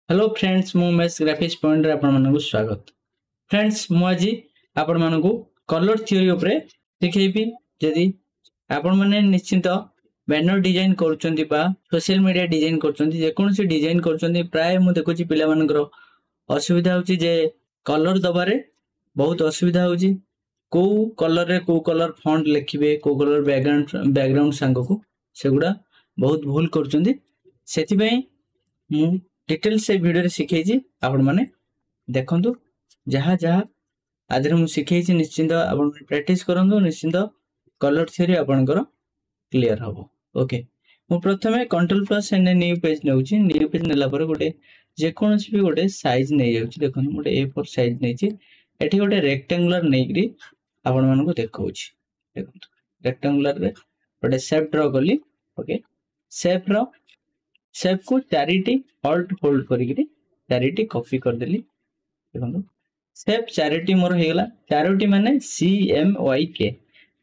Hello friends मु mess graphics point रे आपण मानकु स्वागत। फ्रेंड्स मु आज आपण मानकु कलर थ्योरी ऊपर सिखेबी। जदी आपण माने निश्चित बैनर डिजाइन करचंती बा सोशल मीडिया डिजाइन करचंती जे कोनोसी डिजाइन करचंती प्राय मु देखुची पिला मानकर असुविधा होची जे कलर दबारे बहुत असुविधा होची। को कलर रे को कलर फॉन्ट लिखिबे को कलर बैकग्राउंड सांग को सेगुडा बहुत भूल करचंती। सेति पई मु डिटेल से वीडियो रे सिखेछि आपण माने देखंतु जहा जहा आदर मु सिखेछि निश्चित आपण प्रैक्टिस करंतु निश्चित कलर थ्योरी आपनकर क्लियर हबो। ओके मु प्रथमे control plus N new page नेउछि। न्यू पेज नेला पर गोटे जे कोनोसी भी गोटे साइज नै जाउछि। देखंतु गोटे A4 साइज नैछि एठी गोटे रेक्टेंगुलर नेग्री आपण मानको देखौछि। देखंतु रेक्टेंगुलर रे गोटे शेप ड्रा करली। ओके शेप रो शेप को चारिटी ऑल्ट होल्ड करिकरी चारिटी कॉपी कर देली। देखंतु शेप चारिटी मोर हे गेला चारोटी माने CMYK।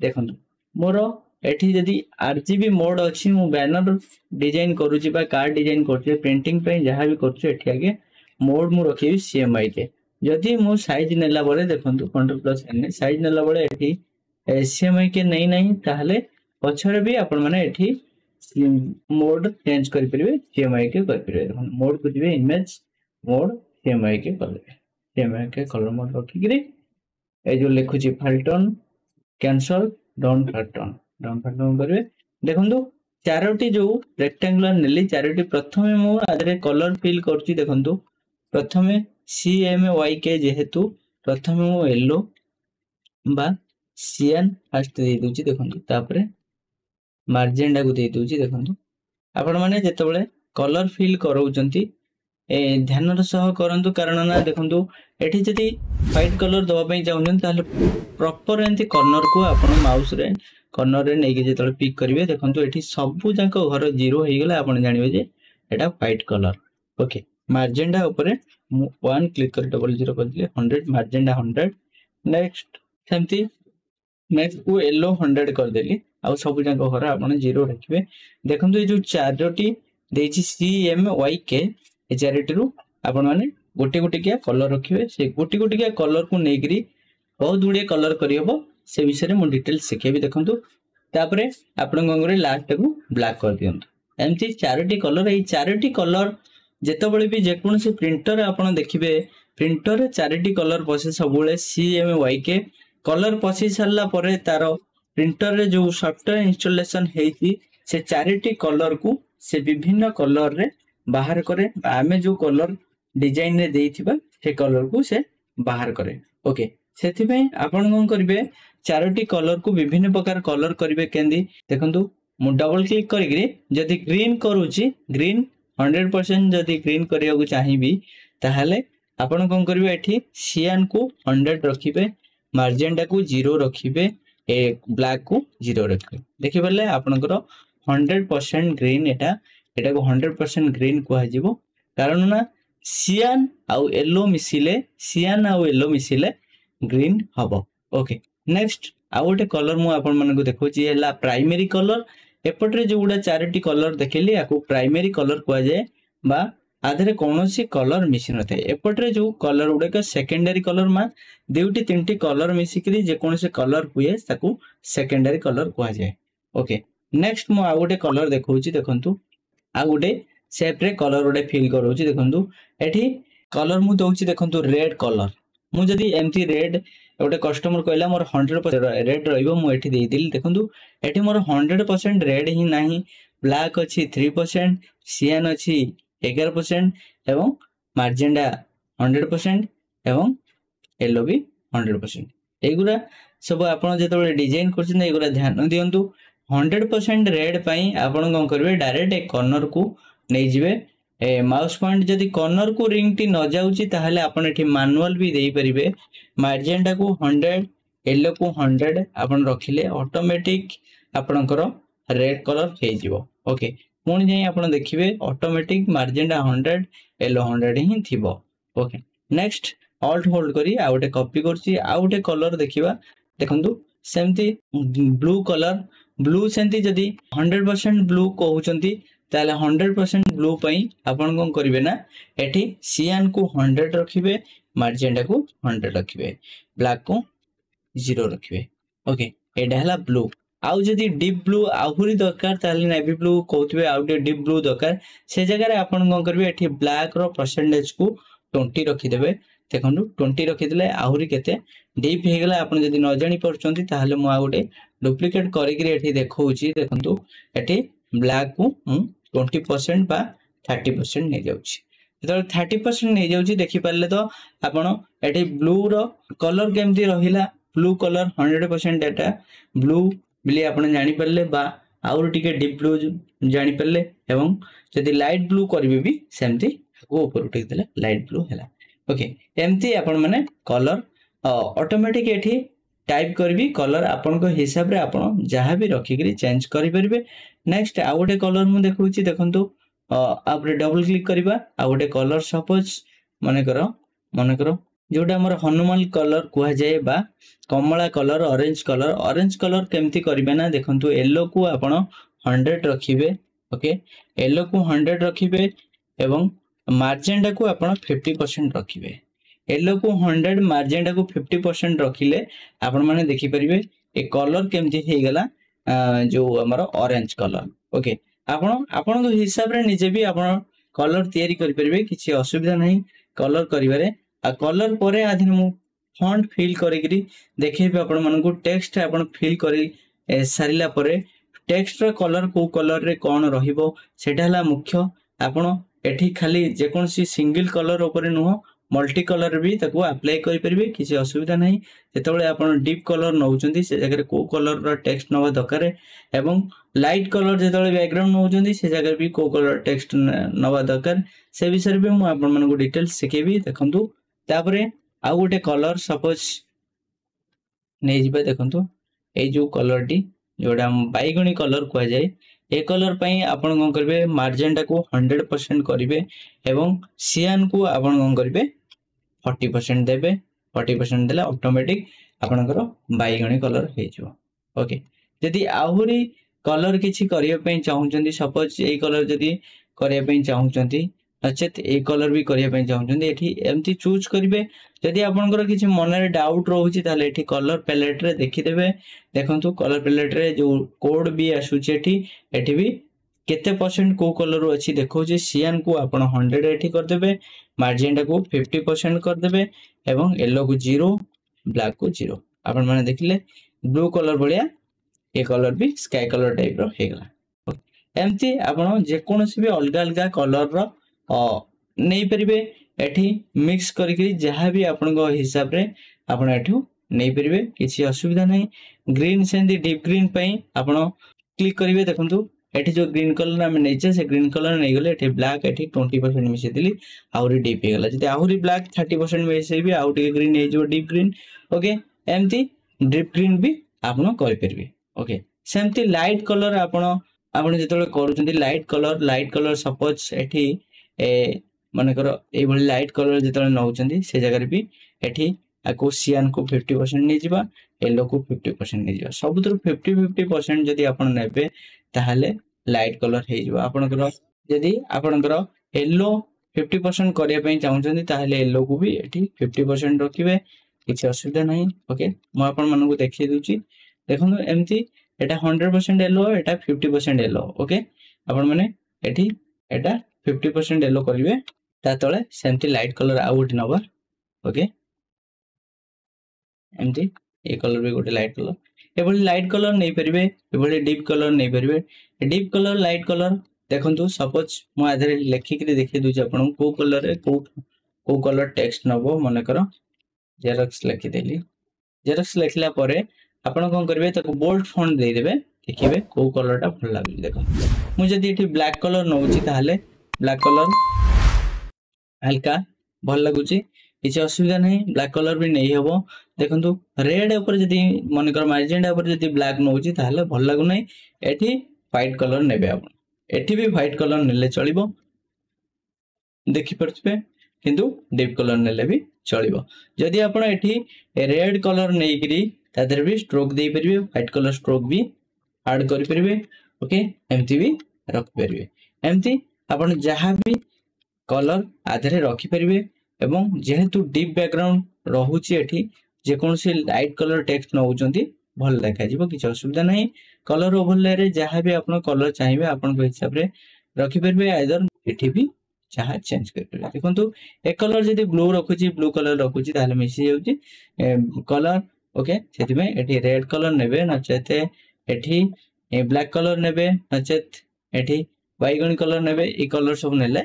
देखंतु मोर एठी जदी RGB मोड अछि मु बैनर डिजाइन करूची बा कार्ड डिजाइन करछु प्रिंटिंग पे जहा भी करछु एठी आगे मोड मु रखिबी CMYK। जदी मु साइज नेला बळे देखंतु कंट्रोल प्लस एन साइज नेला बळे एठी CMYK नै ताहले पछरे भी आपण माने एठी मोड चेंज कर परिबे CMYK कर परिबे। मोड को दिबे इमेज मोड CMYK कर देबे। CMYK कलर मोड रखिकरी ए जो लिखुची फाल्टन कैंसल डाउन फाल्टन करबे। देखंतु चारोटी जो रेक्टेंगुलर नेली चारोटी प्रथमे मु आदरे कलर फिल करची। देखंतु प्रथमे CMYK जेहेतु प्रथमे मु येलो बा सियान फर्स्ट दे दोची। देखंतु तापरे मार्जेंडा को दे दोची। देखंतु आपण माने जेतेबेले कलर फिल करौचंती ए ध्यान सह करंतु कारण ना देखंतु एठी जदी व्हाइट कलर दबा पई चाहुछन ताले प्रॉपर एंती कॉर्नर को आपण माउस रे कॉर्नर रे नेकी जेतेबेले पिक करिवे देखंतु एठी सबु जाको घर जीरो हे गेला आपण जानिबे जे एटा व्हाइट कलर। ओके मार्जेंडा ऊपर 1 क्लिक कर डबल 0 कर दिले 100 मार्जेंडा 100 नेक्स्ट सेमती नेक्स्ट को येलो 100 कर देली आ सब जाको घर आपण जीरो रखिबे। देखंतु ए जो चारोटी देछि CMYK ए चारोटी रु आपण माने गोटे गोटे क्या कलर रखिबे से गोटे गोटे क्या कलर को नेगरी बहुत गुडे कलर करियबो से विषय रे मु डिटेल सिखेबी। देखंतु तापरे आपण गंगरे लास्ट को ब्लैक कर दियंतु एमती चारोटी कलर ए चारोटी कलर जेतेबेले भी जे कोनोसी प्रिंटर आपण देखिबे प्रिंटर रे चारोटी कलर पसे सबुले CMYK कलर पसी सरला परे तारो प्रिंटर रे जो सॉफ्टवेयर इंस्टॉलेशन हेची से चारिटी कलर को से विभिन्न कलर रे बाहर करे आमे जो कलर डिजाइन रे देइथिबा से कलर को से बाहर करे। ओके सेथि पे आपण कोन करबे चारोटी कलर को विभिन्न प्रकार कलर करबे केंदी। देखंतु मु डबल क्लिक करिकरी जदी ग्रीन करूची ग्रीन 100% जदी ग्रीन करिया को चाहिबी ताहाले आपण कोन करबे एठी सियान को 100 रखिबे मार्जेंडा को 0 रखिबे ए ब्लैक को 0 रखिबे। देखि बले आपनकर 100% ग्रीन एटा को 100% ग्रीन कुहा जिवो कारण ना सियान आउ येलो मिसिले ग्रीन हबो। ओके नेक्स्ट आउ गोटे कलर मु आपन मन को देखौची हैला प्राइमरी कलर। एपटरे जो गुडा चारोटी कलर देखिली याकू प्राइमरी कलर कुहा जाय बा आधरे कोनोसी कलर मिसी नथे। एपटरे जो कलर गुडा सेकेंडरी कलर मा देउटी तीनटी कलर मिसिकरी जे कोनोसी कलर हुए ताकू सेकेंडरी कलर कुहा जाय। ओके नेक्स्ट मु आ गोटे कलर देखौची। देखंतु आ गोटे शेप रे कलर गोटे फिल करूची। देखंतु एठी कलर मु दउची देखंतु रेड कलर मु जदी एमती रेड गोटे कस्टमर कहला मोर 100% रेड रहइबो मु एठी देई दिली। देखंतु एठी मोर 100% रेड ही नाही ब्लैक अछि 3% सियान अछि 11% एवं मार्जेंडा 100% एवं येलो भी 100%। एगुरा सब आपण जेतबे डिजाइन करछन एगुरा ध्यान दियंतु 100% रेड पई आपण कोन करबे डायरेक्ट एक कॉर्नर को नै जिवे ए माउस पॉइंट जदी कॉर्नर को रिंग टी न जाउची ताहाले आपण एठी मैनुअल भी देई परिबे मार्जेंडा को 100 येलो को 100 आपण रखिले ऑटोमेटिक आपणकर रेड कलर हे जिवो। ओके पुणी जाई आपण देखिबे ऑटोमेटिक मार्जेंडा 100 येलो 100 ही थिबो। ओके नेक्स्ट ऑल्ट होल्ड करी आ गोटे कॉपी करची आ गोटे कलर देखिबा। देखंतु सेमती ब्लू कलर ब्लू सेंती जदी 100% ब्लू कहउचंती ताले 100% ब्लू पई आपण कोन करिवे ना एठी सियान को 100 रखिबे मैजेंटा को 100 रखिबे ब्लैक को 0 रखिबे ओके एडा हला ब्लू आउ जदी डीप ब्लू आहुरी दरकार ताले नेवी ब्लू कहउतबे आउ डीप ब्लू दरकार से जगह रे आपण कोन करबे एठी ब्लैक रो परसेंटेज को 20 रखि देबे देखंतु 20 रखि देले आहुरी केते डीप हे गेला आपण जदी न जानि परचंती ताले मु आ गोटे डुप्लिकेट करि कि एठी देखौची देखंतु एठी ब्लैक को 20% बा 30% नै जाउची जतले 30% नै जाउची देखि पाले तो आपण एठी ब्लू रो कलर केमती रहिला ब्लू कलर 100% एटा ब्लू बिले आपण जानि परले बा आउर टिके डीप ब्लू जानि परले एवं जदी लाइट ब्लू करबे भी सेमती को ऊपर उठै देले लाइट ब्लू हैला ओके एमती आपण माने कलर ऑटोमेटिक एठी टाइप करबी कलर आपण को हिसाब रे आपण जहां भी रखि करी चेंज करि परबे नेक्स्ट आ गोटे कलर मु देखौची देखंतु आपरे डबल क्लिक करबा आ गोटे कलर सपोज माने करो जोटा हमर हनुमान कलर कुहा जाय बा कमला कलर ऑरेंज कलर केमती करबे ना देखंतु येलो को आपण 100 रखिबे ओके येलो को 100 रखिबे एवं मार्जेंटा को आपण 50% रखिबे येलो को 100 मार्जेंटा को 50% रखिले आपण माने देखि परिबे ए कलर केमती हे गेला जो हमर ऑरेंज कलर ओके आपण हिसाब रे निजे भी आपण कलर तयारी करि परिबे किछि असुविधा नहीं कलर करिवारे आ कलर परे आधि मु फॉन्ट फिल करिकरी देखैबे आपण मानकु टेक्स्ट आपण फिल करी सारिला परे टेक्स्ट रो कलर को कलर रे कोन रहिबो सेटा हला मुख्य आपण एठी खाली जे कोनसी सिंगल कलर ऊपर नुह मल्टी कलर भी ताको अप्लाई करि परिबे किछि असुविधा नहीं जेतबेले आपण डीप कलर नउचंती से जगह को कलर रो टेक्स्ट नवा दरकार एवं लाइट कलर जेतबेले बैकग्राउंड नउचंती से जगह भी को कलर टेक्स्ट नवा दरकार से विषय भी मु आपण मानकु डिटेल्स सिखेबी देखंतु तापरे आ गोटे कलर सपोज नै जिबे देखंतु ए जो कलर टी जोडा बैगणी कलर कुआ जाय ए कलर पई आपण कोन करबे मार्जेंटा को 100% करिवे एवं सियान को आपण कोन करबे 40% देबे 40% देला ऑटोमेटिक आपनकर बैगणी कलर हे जो ओके यदि आहुरी कलर किछि करिया पई चाहुचंदी सपोज ए कलर जदी करिया पई चाहुचंदी अचेत ए कलर भी करिया पई चाहुचंदी एठी एम्ति चूज करिवे जदि आपनकर किछि मन रे डाउट रहउची ताले एठी कलर पैलेट रे देखि देबे देखंतु कलर पैलेट रे जो कोड भी आसुची एठी भी केते परसेंट को कलर अछि देखौ जे सियान को आपण 100 एठी कर देबे मार्जेंटा को 50% कर देबे एवं येलो को 0 ब्लैक को 0 आपण माने देखिले ब्लू कलर बलिया ए कलर भी स्काई कलर टाइप रो हे गला एम्ति आपण जे कोनसी भी अलग अलग कलर रो नै परिबे एठी मिक्स करिकरी जहां भी आपण को हिसाब रे आपण एठू नै परिबे किछि असुविधा नै ग्रीन सेंदी डीप ग्रीन पई आपण क्लिक करिवे देखंतु एठी जो ग्रीन कलर हम नैचे से ग्रीन कलर नै गले एठी ब्लैक एठी 20% मिसे दिली आउरी डीप हे गला जति आउरी ब्लैक 30% मिसे भी आउट ग्रीन हे जो डीप ग्रीन ओके एम्ति डीप ग्रीन भी आपण करि परबे ओके सेमति लाइट कलर आपण जेतले करूचंती लाइट कलर सपोज एठी ए माने करो ए भली लाइट कलर जेतले नउचंती से जगह भी एठी आको सियान को 50% नै जिबा येलो को 50% नै जिबा सबुतर 50% जदी आपण नेबे ताहाले लाइट कलर हे जिबा आपनकर जदी आपनकर येलो 50% करिया पई चाहुचंती ताहाले येलो को भी एठी 50% रखिबे किछि असुविधा नहीं ओके मु आपण मानन को देखि दोची देखनु एम्ति एटा 100% येलो एटा 50% येलो ओके आपण माने एठी एटा 50% येलो करिवे ता तळे सेमति लाइट कलर आउट नबा ओके एमती ए कलर भी गोटे लाइट कलर एबोली लाइट कलर नै परिबे एबोली डीप कलर नै परिबे डीप कलर लाइट कलर देखंतु सपोज मु आधरे लेखि के देखि दोछ आपन को कलर रे को कलर टेक्स्ट नबो माने करो जेरॉक्स लिखि देली जेरॉक्स लिखला परे आपन कोन करबे ताको बोल्ड फॉन्ट दे देबे देखिबे को कलरटा भल लागि देखो मु जदी एठी ब्लैक कलर नउची ताहाले ब्लैक कलर हल्का भल लागुची किछि असुविधा नहीं ब्लैक कलर भी नहीं हबो देखंतु रेड ऊपर जदी मन कर मैजेंटा ऊपर जदी ब्लैक नउची ताहाले भल लागु नै एठी व्हाइट कलर नेबे आपन एठी भी व्हाइट कलर नेले चलिबो देखि परछबे किंतु डीप कलर नेले भी चलिबो जदी आपण एठी रेड कलर नेइकरी तादर भी स्ट्रोक दे परिबे व्हाइट कलर स्ट्रोक भी ऐड करि परिबे ओके एमती भी रख परिबे एमती आपण जहाँ भी कलर आधे रखिपारे एवं जेहेतु डीप बैकग्राउंड रोचे एठी जेकोसी लाइट कलर टेक्स्ट नौचंती भल देखा किसी असुविधा नहीं। कलर ओवरले रे जहाँ भी आपण कलर चाहिए आपण हिसाब से रखिपारे आइदर एठी भी जहाँ चेंज कर देखो ए कलर जब ब्लू रखुची ब्लू कलर रखुची ताले मिसी जाउची कलर ओके से एठी रेड कलर नेबे नचेत एठी ब्लैक कलर नेबे नचेत एठी बैगणी कलर नेबे ए कलर सब नेले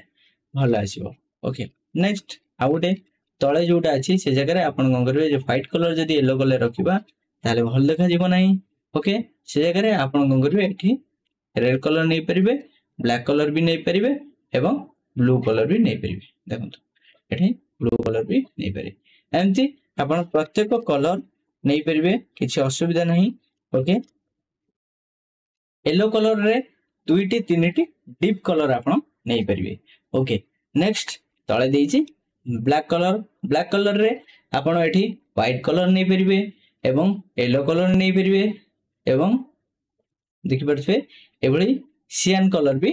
भल आसीबो। ओके नेक्स्ट आ गोटे तले जोटा अच्छी से जगह आपण कौन करेंगे जो व्हाइट कलर जब येलो कलर रखा ताले भल देखा जीव ना। ओके से जगह आपण कौन करेंगे एठी रेड कलर नहीं पारे ब्लैक कलर भी नहीं पारे एवं ब्लू कलर भी नहीं पारे देखो एठी ब्लू कलर भी नहीं पारे एमती आपण प्रत्येक कलर नहीं पारे किसी असुविधा नहीं। ओके येलो कलर रे दुईटी तीनिटी डीप कलर आपण नहीं पारे। ओके नेक्स्ट तले देइछि ब्लैक कलर रे आपण एठी व्हाइट कलर नहीं पारे एवं येलो कलर नहीं पारे एवं देखि परथे एभली सियान कलर भी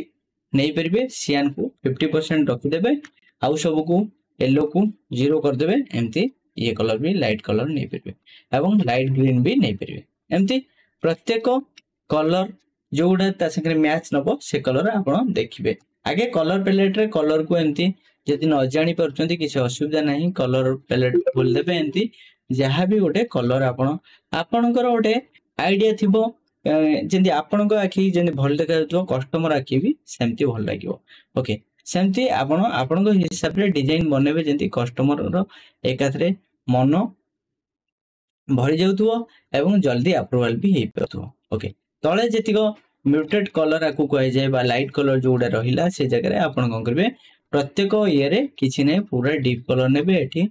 नहीं पारे। सियान को 50% रखिदेबे आउ सब को येलो को 0 करदेबे एमती ये कलर भी लाइट कलर नहीं पारे एवं लाइट ग्रीन भी नहीं पारे एमती प्रत्येक कलर जोड़ा ता संगे मैच नबो से कलर आपण देखिबे। आगे कलर पैलेट रे कलर को एमती जदि न जानी परछंती किसी असुविधा नहीं कलर पैलेट खोल देबे एमती जहाँ भी गोटे कलर आपणकर गोटे आइडिया थिबो जेंति आपणक आखि जेंति भल देखा जातो कस्टमर आखि भी सेमती भल लागिवो। ओके सेमती आपणक हिसाब रे डिजाइन बनेबे जेंति कस्टमर रो एकाथरे मन भरी जाउथुवो एवं जल्दी अप्रूवल भी हेइ पाथुवो। ओके तळे जेतिको म्यूटेड कलर आकु कहै जाय बा लाइट कलर जोडा रहिला से जगह रे आपण कोन करबे प्रत्येक ये रे किछि नै पूरा डीप कलर नेबे एठी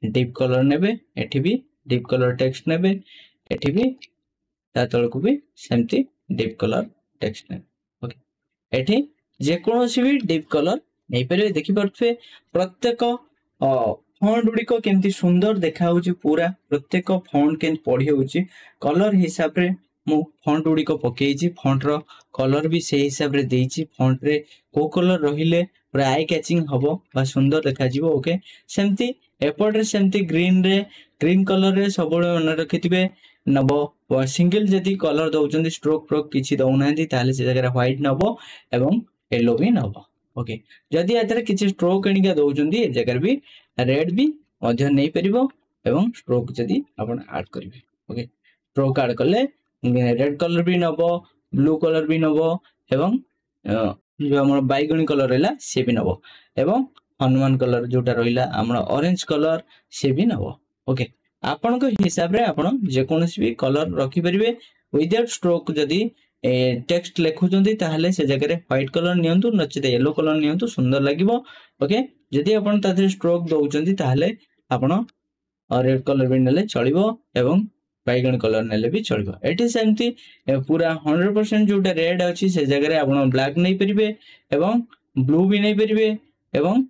डीप कलर नेबे एठी भी डीप कलर टेक्स्ट नेबे एठी भी ता तळकु भी सेमती डीप कलर टेक्स्ट नेबे। ओके एठी जे कोनोसी भी डीप कलर नै पारे देखि परथे प्रत्येक फॉन्ट गुडी को केमती सुंदर देखा होची पूरा प्रत्येक फॉन्ट केन पढी होची कलर हिसाब रे मु फॉन्ट गुडी को पकेइची फॉन्ट रो कलर भी से हिसाब रे देइची फॉन्ट रे को कलर रहिले पूरा आई कैचिंग हबो बा सुंदर देखा जीवो। ओके सेमती एपट रे सेमती ग्रीन कलर रे सब मन रखिथिबे नबो सिंगल जदी कलर दउचंदी स्ट्रोक फ्रोक किछि दउनांदी ताले से जगह व्हाइट नबो एवं येलो भी नबो। ओके जदी एतरे किछि स्ट्रोक एनिका दउचंदी ए जगह भी रेड भी मध्य नहीं परिबो एवं स्ट्रोक जदी आपण ऐड करिवे। ओके स्ट्रोक ऐड करले रेड कलर भी नबो ब्लू कलर भी नबो एवं जो हमर बैगणी कलर रहला से भी नबो एवं हनुमान कलर जोटा रहिला हमर ऑरेंज कलर से भी नबो। ओके आपण को हिसाब रे आपण जे कोनोसी भी कलर रखि परिबे विदाउट स्ट्रोक जदी टेक्स्ट लेखुचंदी ताहले से जगह रे व्हाइट कलर नियंतु नचिते येलो कलर नियंतु सुंदर लागिवो। ओके जदी आपण ताथे स्ट्रोक दउचंदी ताहले आपण रेड कलर भी नेले चलिवो एवं बैगणी कलर नेले भी चलिवो। एठी सेमती पूरा 100% जोटा रेड अछि से जगह रे आपण ब्लैक नहीं परिबे एवं ब्लू भी नहीं परिबे एवं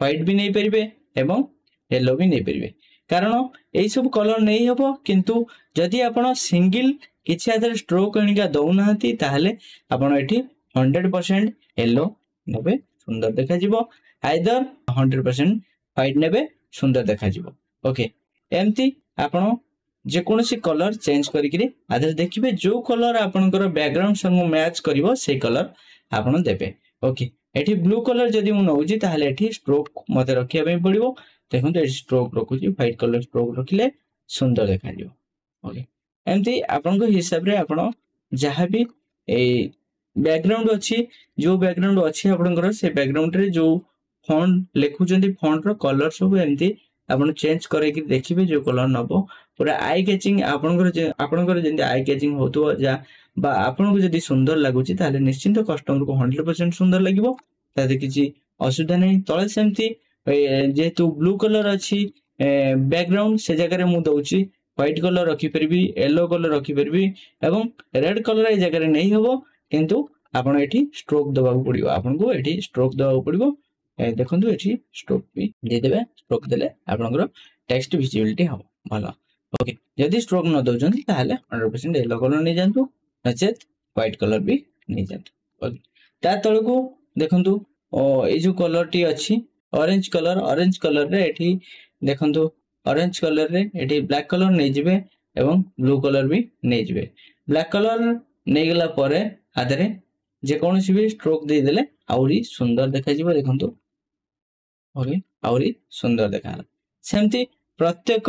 व्हाइट भी नहीं परिबे एवं येलो भी नहीं परिबे कारण एई सब कलर नहीं हबो किंतु जदी आपण सिंगल किछि आदर स्ट्रोक एनिका दउनाहंती ताहले आपण एठी 100% येलो नेबे सुंदर देखा जीवो आइदर 100% व्हाइट नेबे सुंदर देखा जीवो। ओके एमती आपण जे कोनोसी कलर चेंज करिकरी आदर देखिबे जो कलर आपनकर बैकग्राउंड संग मैच करिवो से कलर आपण देबे। ओके एठी ब्लू कलर जदी मु नउजी ताहले एठी स्ट्रोक मते रखिया पे पड़िवो देखो एठी स्ट्रोक रखुची व्हाइट कलर स्ट्रोक रखिले सुंदर देखा जीवो। ओके एमती आपनको हिसाब रे आपण जहाँ भी ए बैकग्राउंड अच्छी जो बैकग्राउंड अच्छी आपनकर से बैकग्राउंड रे जो फॉन्ट लेखुचंदी फॉन्ट रो कलर सब एमती आपण चेंज करे कि देखिबे जो कलर नबो पूरा आई कैचिंग आपनकर जेंति आई कैचिंग होतो जा बा आपनको जदी सुंदर लागुची ताले निश्चिंत कस्टमर को 100% सुंदर लागिवो ताते किछि असुविधा नहीं। तळे सेमती जेतु ब्लू कलर अच्छी बैकग्राउंड से जगह रे मु दउची व्हाइट कलर रखि परबी येलो कलर रखि परबी एवं रेड कलर ए जगह रे नहीं होबो किंतु आपण एठी स्ट्रोक दबा पड़िबो आपनको एठी स्ट्रोक दबा पड़िबो देखंतु एठी स्ट्रोक भी दे देबे स्ट्रोक देले आपनकर टेक्स्ट विजिबिलिटी हो भलो। ओके यदि स्ट्रोक न दउचंती ताहले 100% येलो कलर नै जानतु नचेत व्हाइट कलर भी नै जानतु। ओके ता तळको देखंतु ए जो कलर टी अछि ऑरेंज कलर रे एठी देखंतु ऑरेंज कलर रे एठी ब्लैक कलर नै जिवे एवं ब्लू कलर भी नै जिवे ब्लैक कलर नै गेला परे आदरे जे कोनोसी भी स्ट्रोक दे देले आउरी सुंदर देखा जिवो देखंतु आउरी सुंदर देखा सेमती प्रत्येक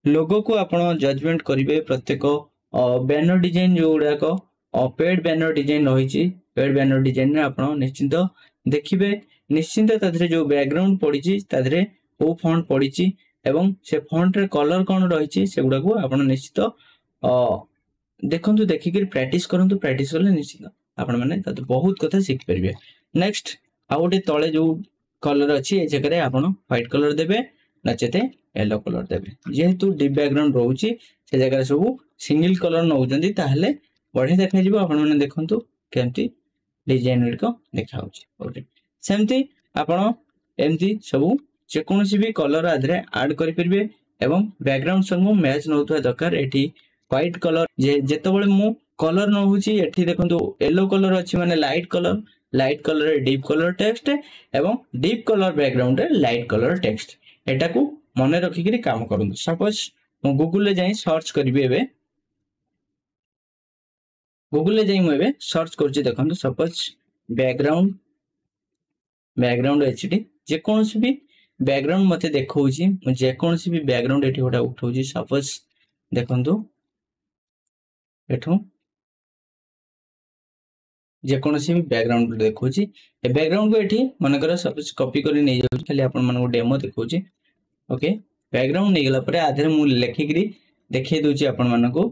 लोगो को आपण जजमेंट करिवे प्रत्येक बैनर डिजाइन जो गुडा को पेड बैनर डिजाइन रही पेड बैनर डिजाइन रे आपण निश्चित देखिबे निश्चित तादरे जो बैकग्राउंड पड़ी तादरे को फॉन्ट पड़ी एवं से फॉन्ट रे कलर कोन रही से गुडा को आपण निश्चित देखंतु देखिक प्रैक्टिस करंतु प्रैक्टिस करले निश्चित आपण माने त बहुत कथा सीख परिबे नेक्स्ट आ गोटे तळे जो कलर अछि ए जगह रे आपण व्हाइट कलर देबे नचेते येलो कलर देबे जेहेतु डीप बैकग्राउंड रहउची से जगह सब सिंगल कलर नउजंदी ताहले बढ़िया देखा जिवो आपण माने देखंतु केमती डिजाइन को देखा होची ओके सेमती आपण एमती सब जे कोनोसी भी कलर आधरे ऐड करि परबे एवं बैकग्राउंड संग मैच नउतवा दरकार एठी व्हाइट कलर जे जेतबळे मु कलर न होची एठी देखंतु येलो कलर अछि माने लाइट कलर रे डीप कलर टेक्स्ट एवं डीप कलर बैकग्राउंड रे लाइट कलर टेक्स्ट एटा को मने रखि कि काम करंतु सपोज मु गूगल ले जाई सर्च करबे एबे गूगल ले जाई मु एबे सर्च करछि देखंतु सपोज बैकग्राउंड एचडी जे कोनोसी भी बैकग्राउंड मते देखौछि मु जे कोनोसी भी बैकग्राउंड एठी होटा उठौछि सपोज देखंतु एठो जे कोनोसी भी बैकग्राउंड देखौछि ए बैकग्राउंड को एठी मन कर सपोज कॉपी करी नै जाउ खाली आपन मन को डेमो देखौछि ओके बैकग्राउंड नै गेला परे आधर मु लेखिकरी देखै दोछि आपन मन को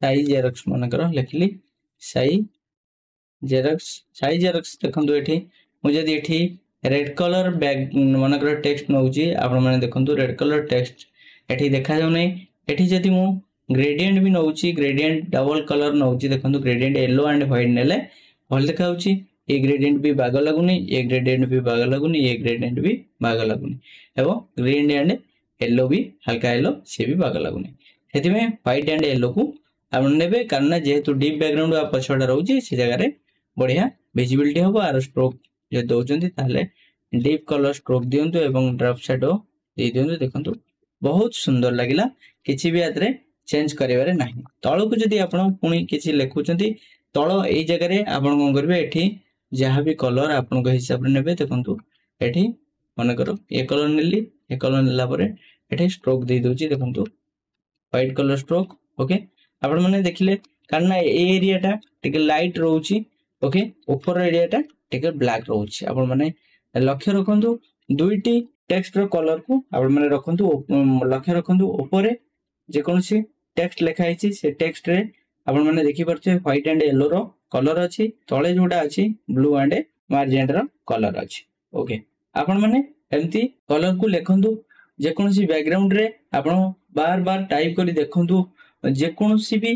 साई जेरॉक्स मन कर लेखली साई जेरॉक्स देखंतु एठी मु जदी एठी रेड कलर बैक मन कर टेक्स्ट नउछि आपन माने देखंतु रेड कलर टेक्स्ट एठी देखा जाउ नै एठी जदी मु ग्रेडियंट भी नउछि ग्रेडियंट डबल कलर नउछि देखंतु ग्रेडियंट येलो एंड व्हाइट नेले भल देखा होछि ए ग्रेडियंट भी बाग लागुनी ए ग्रेडियंट भी बाग लागुनी ए ग्रेडियंट भी बाग लागुनी एवं ग्रीन एंड येलो भी हल्का येलो से भी बाग लागुनी सेति में व्हाइट एंड येलो को आपण नेबे कारण जेहेतु डीप बैकग्राउंड आ पछडा रहउछि से जगह रे बढ़िया विजिबिलिटी होबो आर स्ट्रोक जे दोचंती ताले डीप कलर स्ट्रोक दियंतु एवं ड्रॉप शैडो दे दियंतु देखंतु बहुत सुंदर लागिला किछि भी आदरे चेंज करिवारे नाही तळ को जदी आपण पुनी किछि लेखुचंती तळ ए जगह रे आपण कोन करबे एठी जहा भी कलर आपण को हिसाब रे नेबे देखंतु एठी मन करो ए कलर नेली ए कलर नेला परे एठी स्ट्रोक दे दोची देखंतु व्हाइट कलर स्ट्रोक ओके आपण माने देखिले कारण ए एरिया टा टिके लाइट रहउची ओके ऊपर एरिया टा टिके ब्लैक रहउची आपण माने लक्ष्य रखंतु दुईटी टेक्स्ट रो कलर को आपण माने रखंतु लक्ष्य रखंतु ऊपर जे कोनसी टेक्स्ट लिखा हिची से टेक्स्ट रे आपण माने देखि परछे व्हाइट एंड येलो रो कलर अछि तळे जोडा अछि ब्लू एंड मैजेंटा रो कलर अछि ओके आपण माने एम्ति कलर को लेखंतु जे कोनसी बैकग्राउंड रे आपण बार बार टाइप करी देखंतु जे कोनसी भी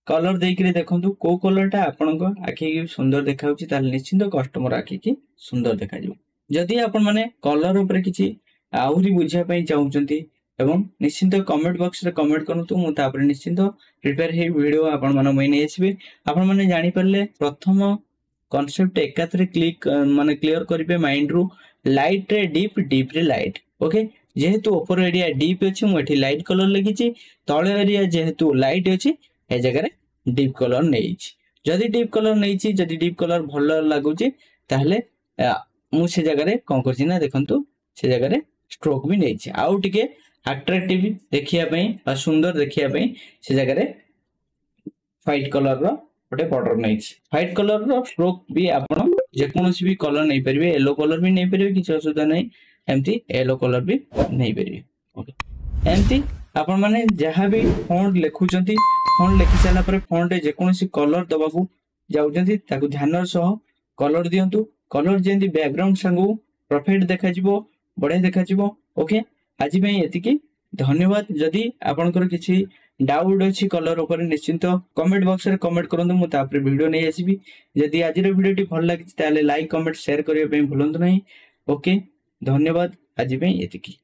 कलर देकरी देखंतु को कलरटा आपण को आखि की सुंदर देखाउची ताल निश्चित कस्टमर आखि की सुंदर देखा जिवो जदी आपण माने कलर ऊपर किछि आउरी बुझिया पई चाहुचंती एवं निश्चित कमेंट बॉक्स रे कमेंट करंतु मु तापर निश्चित प्रिपेयर हे वीडियो आपण माने मई नै आसीबे आपण माने जानि परले प्रथम कांसेप्ट एकाथरे क्लिक माने क्लियर करिवे माइंड रु लाइट रे डीप रे लाइट ओके जेहेतु ऊपर एरिया डीप अछि मु एठी लाइट कलर लगिछि तळे एरिया जेहेतु लाइट अछि ए जगह रे डीप कलर नैछि जदी डीप कलर नैछि जदी डीप कलर भल लागुछि ताहले मु से जगह रे कोन करछि ना देखंतु से जगह रे स्ट्रोक भी नैछि आउ टिके अट्रैक्टिव देखिया पई आ सुंदर देखिया पई से जगह रे व्हाइट कलर रो गोटे बॉर्डर नैछि व्हाइट कलर रो स्ट्रोक भी आपण जे कोनोसी भी कलर नै परिबे येलो कलर भी नै परिबे किछ असुविधा नै एम्ति येलो कलर भी नै परिबे ओके एम्ति आपण माने जहां भी फॉन्ट लेखुचंती फॉन्ट लेखि साला पर फॉन्ट जे कोनोसी कलर दबाकू जाउचंती ताकू ध्यान सह कलर दियंतु कलर जेंदी बैकग्राउंड संगु परफेक्ट देखा जिवो बढ़िया देखा जिवो ओके आज में एतिकी धन्यवाद जदी आपनकर किछि डाउट अछि कलर ऊपर निश्चित कमेंट बॉक्स रे कमेंट करंतु मु तापर वीडियो नै आसीबी जदी आज रे वीडियो टी भल लागि ताले लाइक कमेंट शेयर करियो पे भूलंतु नै ओके धन्यवाद आज में एतिकी।